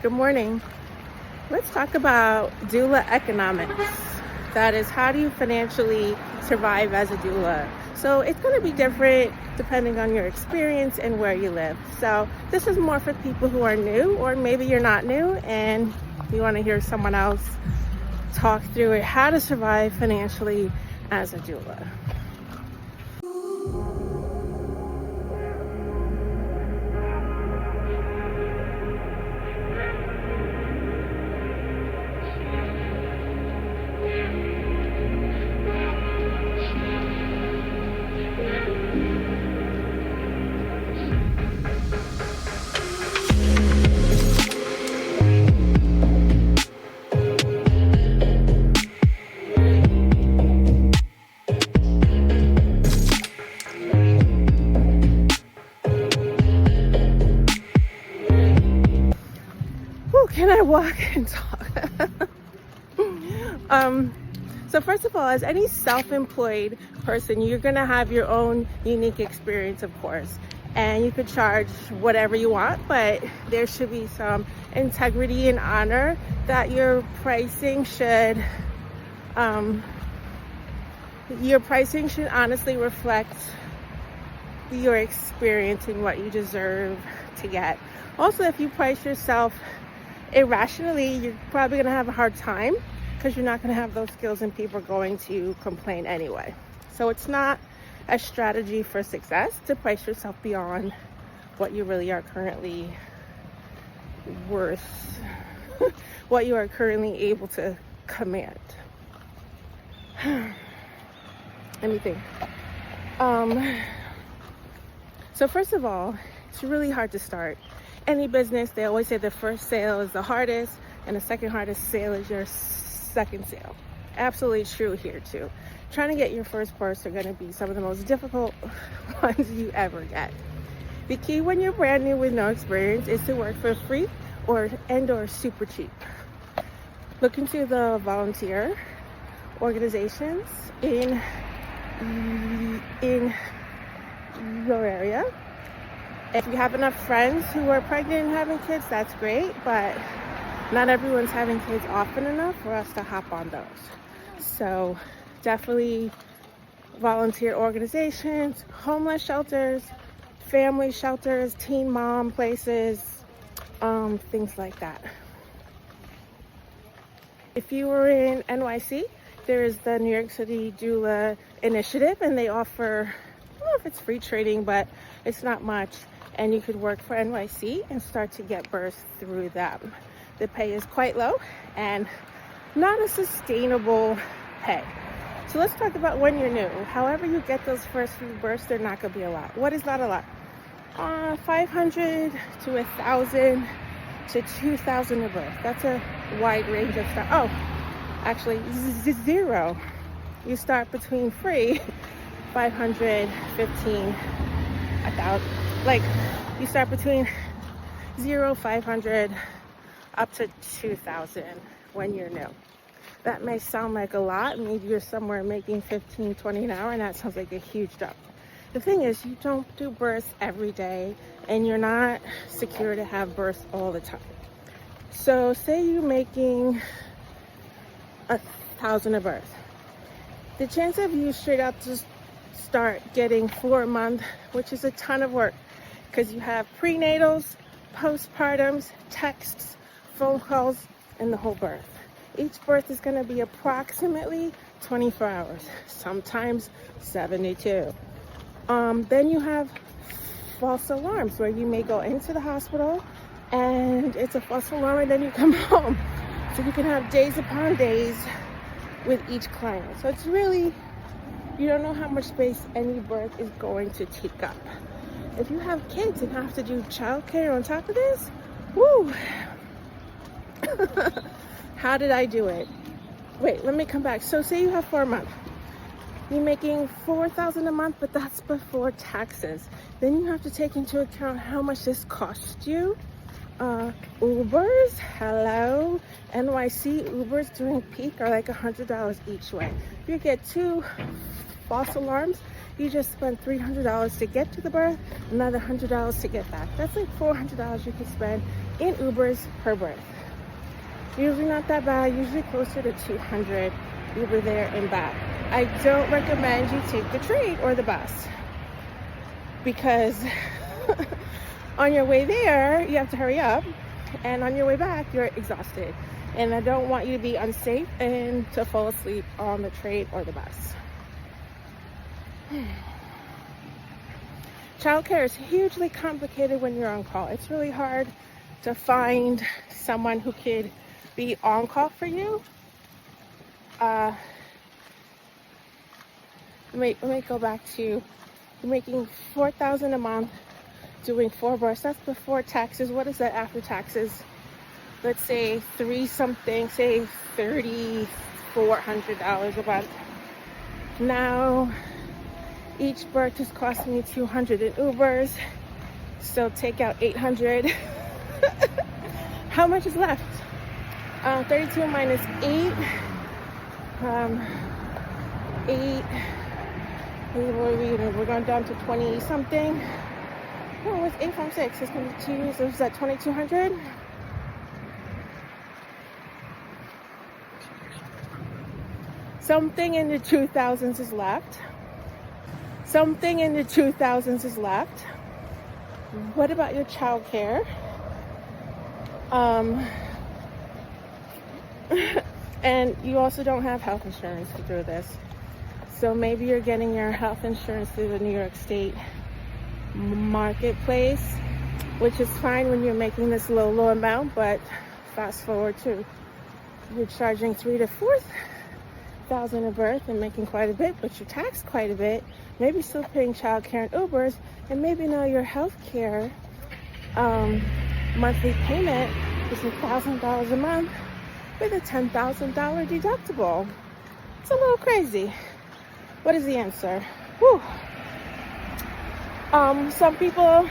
Good morning. Let's talk about doula economics. That is, how do you financially survive as a doula? So it's going to be different depending on your experience and where you live. So this is more for people who are new, or maybe you're not new and you want to hear someone else talk through it, how to survive financially as a doula. Can I walk and talk? So first of all, as any self-employed person, you're gonna have your own unique experience, of course, and you could charge whatever you want, but there should be some integrity and honor that your pricing should honestly reflect your experience and what you deserve to get. Also, if you price yourself irrationally, you're probably going to have a hard time because you're not going to have those skills and people are going to complain anyway. So it's not a strategy for success to price yourself beyond what you really are currently worth, what you are currently able to command. Let me think. So first of all, it's really hard to start any business. They always say the first sale is the hardest and the second hardest sale is your second sale. Absolutely true here too. Trying to get your first purse are going to be some of the most difficult ones you ever get. The key when you're brand new with no experience is to work for free or super cheap. Look into the volunteer organizations in your area. If you have enough friends who are pregnant and having kids, that's great, but not everyone's having kids often enough for us to hop on those. So definitely volunteer organizations, homeless shelters, family shelters, teen mom places, things like that. If you were in NYC, there is the New York City Doula Initiative, and they offer, I don't know if it's free training, but it's not much. And you could work for NYC and start to get births through them. The pay is quite low and not a sustainable pay. So let's talk about when you're new. However you get those first few births, they're not going to be a lot. What is not a lot? 500 to 1,000 to 2,000 a birth. That's a wide range of stuff. Oh, actually, zero. You start between free, 500, 15, 1,000. Like, you start between 0, 500 up to 2,000 when you're new. That may sound like a lot. Maybe you're somewhere making 15, 20 an hour, and that sounds like a huge jump. The thing is, you don't do births every day, and you're not secure to have births all the time. So say you're making 1,000 a birth. The chance of you straight up just start getting 4 a month, which is a ton of work, because you have prenatals, postpartums, texts, phone calls, and the whole birth. Each birth is going to be approximately 24 hours, sometimes 72. Then you have false alarms, where you may go into the hospital and it's a false alarm, and then you come home. So you can have days upon days with each client. So it's really, you don't know how much space any birth is going to take up. If you have kids and have to do childcare on top of this, woo! How did I do it? Wait, let me come back. So say you have 4 a month. You're making 4,000 a month, but that's before taxes. Then you have to take into account how much this costs you. Ubers, hello. NYC Ubers during peak are like $100 each way. If you get 2 false alarms, You just spent $300 to get to the birth, another $100 to get back. That's like $400 you could spend in Ubers per birth. Usually not that bad, usually closer to $200 Uber there and back. I don't recommend you take the train or the bus, because on your way there, you have to hurry up, and on your way back, you're exhausted. And I don't want you to be unsafe and to fall asleep on the train or the bus. Childcare is hugely complicated when you're on call. It's really hard to find someone who could be on call for you. Let me go back to, you're making $4,000 a month, doing 4 births. That's before taxes. What is that after taxes? Let's say say $3,400 a month. Now, each birth is costing you $200 in Ubers, so take out $800. How much is left? 32 minus 8. 8. We're going down to 20 something. No, it's 8 from 6. It's going to be 2. So is that 2,200? Something in the 2000s is left. Something in the 2000s is left. What about your child care? And you also don't have health insurance to do this. So maybe you're getting your health insurance through the New York State marketplace, which is fine when you're making this low amount, but fast forward to you're charging $3,000 to $4,000 a birth and making quite a bit, but you're taxed quite a bit. Maybe still paying child care and Ubers, and maybe now your health care monthly payment is $1,000 a month with a $10,000 deductible. It's a little crazy. What is the answer? Whew. Some people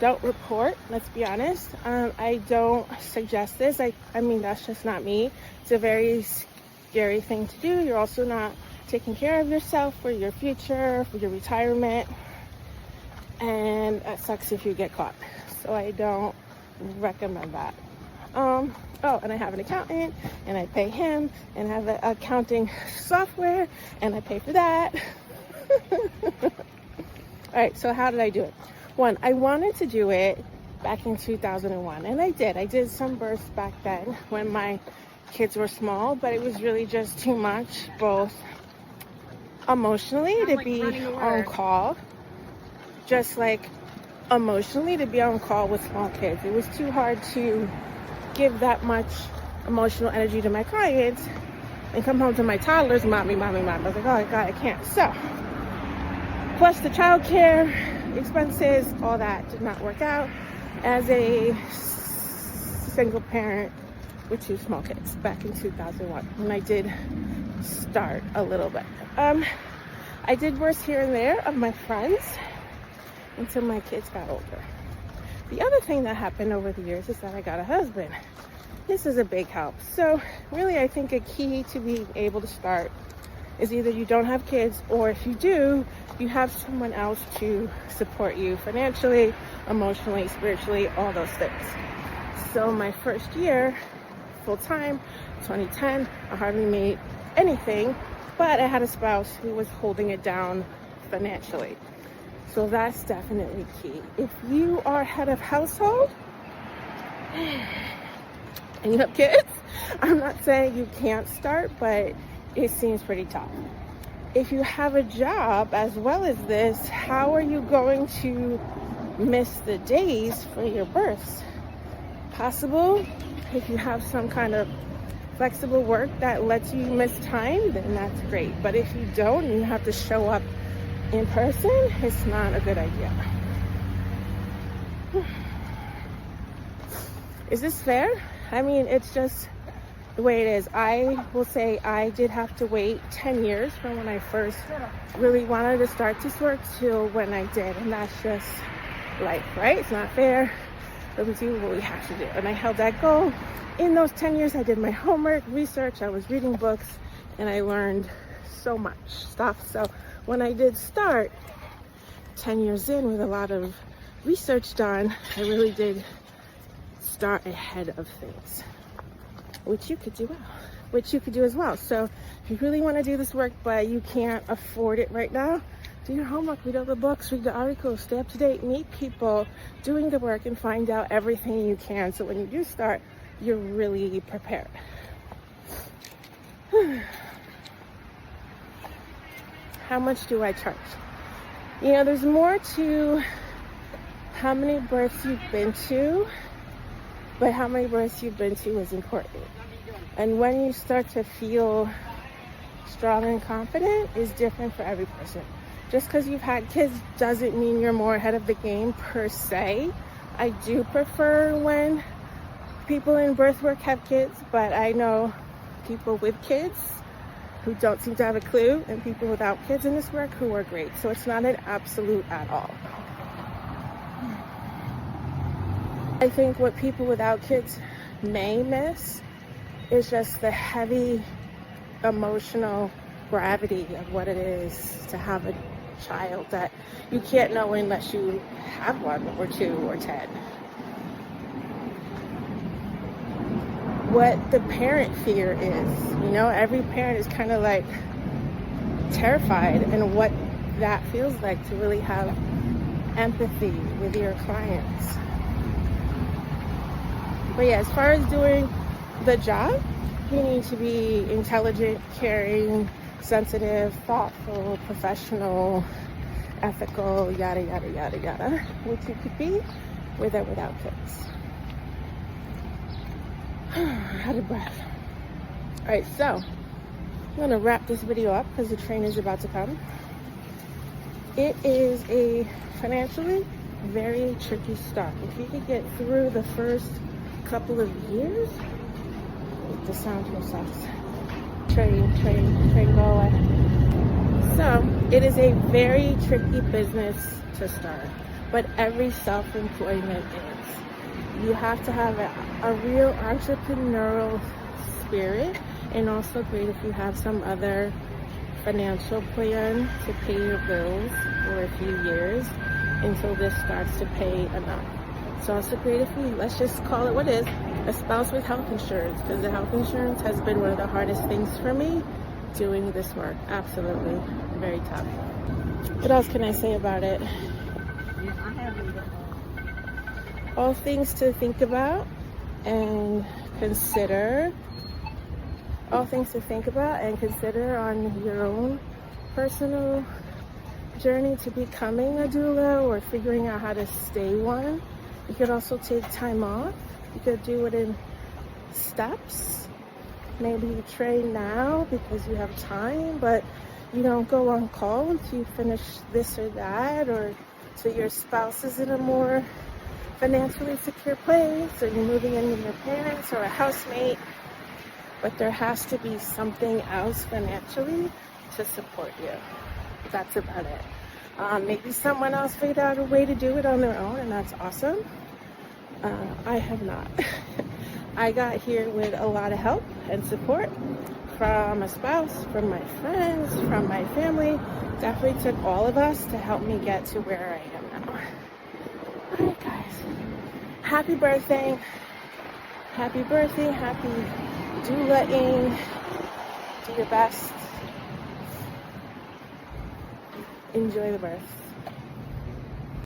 don't report, let's be honest. I don't suggest this. I mean, that's just not me. It's a very scary thing to do. You're also not taking care of yourself for your future, for your retirement. And it sucks if you get caught. So I don't recommend that. Oh, and I have an accountant, and I pay him, and I have the accounting software, and I pay for that. All right, so how did I do it? One, I wanted to do it back in 2001, and I did. I did some births back then when my kids were small, but it was really just too much, both emotionally to be on call, just like emotionally to be on call with small kids. It was too hard to give that much emotional energy to my clients and come home to my toddlers, mommy. I was like, oh my God, I can't. So, plus the childcare expenses, all that did not work out as a single parent with 2 small kids back in 2001 when I did start a little bit. I did births here and there of my friends until my kids got older. The other thing that happened over the years is that I got a husband. This is a big help. So really, I think a key to being able to start is either you don't have kids, or if you do, you have someone else to support you financially, emotionally, spiritually, all those things. So my first year, full time, 2010, I hardly made anything, but I had a spouse who was holding it down financially. So that's definitely key. If you are head of household and you have kids, I'm not saying you can't start, but it seems pretty tough. If you have a job as well as this, how are you going to miss the days for your births? Possible. If you have some kind of flexible work that lets you miss time, then that's great. But if you don't and you have to show up in person, it's not a good idea. Is this fair? I mean, it's just the way it is. I will say I did have to wait 10 years from when I first really wanted to start this work till when I did, and that's just life, right? It's not fair, but we do what we have to do, and I held that goal. In those 10 years, I did my homework, research, I was reading books, and I learned so much stuff. So when I did start 10 years in with a lot of research done, I really did start ahead of things, which you could do as well. So if you really want to do this work but you can't afford it right now, do your homework, read all the books, read the articles, stay up to date, meet people doing the work, and find out everything you can, so when you do start, you're really prepared. How much do I charge? You know, there's more to how many births you've been to, but how many births you've been to is important. And when you start to feel strong and confident is different for every person. Just because you've had kids doesn't mean you're more ahead of the game per se. I do prefer when people in birth work have kids, but I know people with kids who don't seem to have a clue, and people without kids in this work who are great. So it's not an absolute at all. I think what people without kids may miss is just the heavy emotional gravity of what it is to have a child that you can't know unless you have one or two or 10. What the parent fear is, you know, every parent is kind of like terrified, and what that feels like to really have empathy with your clients. But yeah, as far as doing the job, you need to be intelligent, caring, sensitive, thoughtful, professional, ethical, yada, yada, yada, yada, which you could be with or without kids. Out of breath. All right, so I'm gonna wrap this video up because the train is about to come. It is a financially very tricky start. If you could get through the first couple of years, the sound here sucks. Train go away. So it is a very tricky business to start, but every self-employment is. You have to have a real entrepreneurial spirit, and also great if you have some other financial plan to pay your bills for a few years until this starts to pay enough. It's also great if you, let's just call it what it is, a spouse with health insurance, because the health insurance has been one of the hardest things for me doing this work. Absolutely. Very tough. What else can I say about it? All things to think about and consider. All things to think about and consider on your own personal journey to becoming a doula or figuring out how to stay one. You could also take time off. You could do it in steps. Maybe you train now because you have time, but you don't go on call until you finish this or that, or till your spouse is in a more financially secure place, or you're moving in with your parents or a housemate. But there has to be something else financially to support you. That's about it. Maybe someone else figured out a way to do it on their own, and that's awesome. I have not. I got here with a lot of help and support from a spouse, from my friends, from my family. Definitely took all of us to help me get to where I am now. All right, guys. Happy birthday. Happy birthday. Happy doula-ing. Do your best. Enjoy the birth.